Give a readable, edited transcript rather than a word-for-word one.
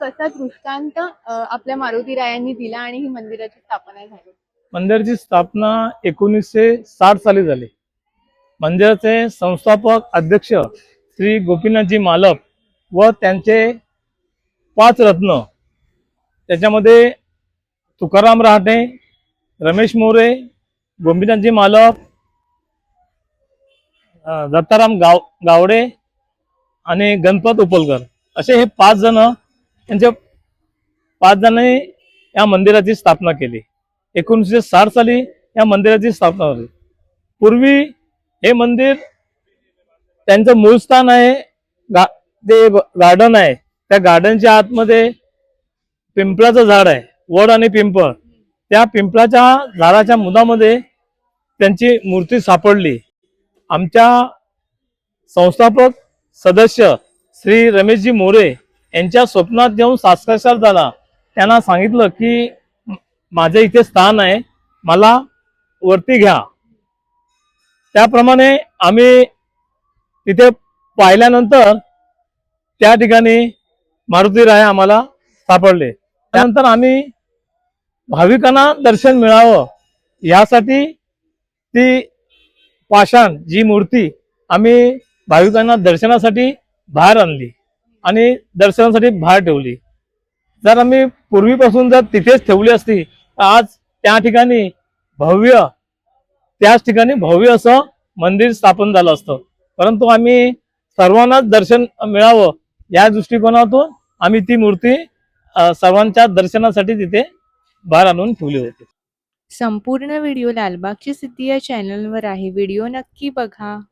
कसा दृष्टांत आपल्या मारुती रायांनी दिला आणि ही मंदिराची स्थापना झाली? मंदिराची स्थापना 1960 साली झाली. मंदिराचे संस्थापक अध्यक्ष श्री गोपीनाथजी मालप व त्यांचे 5 रत्न, त्याच्यामध्ये तुकाराम रहाटे, रमेश मोरे, गोपीनाथजी मालप, दत्ताराम गावडे आणि गणपत उपलकर असे हे 5 जण, त्यांच्या 5 जणांनी या मंदिराची स्थापना केली. 1960 साली या मंदिराची स्थापना झाली. पूर्वी हे मंदिर त्यांचं मूळ स्थान आहे ते गार्डन आहे. त्या गार्डनच्या आतमध्ये पिंपळाचं झाड आहे, वड आणि पिंपळ. त्या पिंपळाच्या झाडाच्या मुदामध्ये त्यांची मूर्ती सापडली. आमच्या संस्थापक सदस्य श्री रमेशजी मोरे यांच्या स्वप्नात जेव्हा साक्षात्कार झाला, त्यांना सांगितलं की माझे इथे स्थान आहे, मला वरती घ्या. त्याप्रमाणे आम्ही तिथे पाहिल्यानंतर त्या ठिकाणी मारुती राय आम्हाला सापडले. त्यानंतर आम्ही भाविकांना दर्शन मिळावं यासाठी ती पाषाण जी मूर्ती आम्ही भाविकांना दर्शनासाठी बाहेर आणली आणि दर्शनासाठी बाहेर ठेवली. जर आम्ही पूर्वीपासून जर तिथेच ठेवली असती तर आज त्याच ठिकाणी भव्य असं मंदिर स्थापन झालं असतं. परंतु आम्ही सर्वांनाच दर्शन मिळावं या दृष्टिकोनातून आम्ही ती मूर्ती सर्वांच्या दर्शनासाठी तिथे बाहेर आणून ठेवली होती. संपूर्ण व्हिडिओ लालबागची सिद्धी या चॅनलवर आहे. व्हिडिओ नक्की बघा.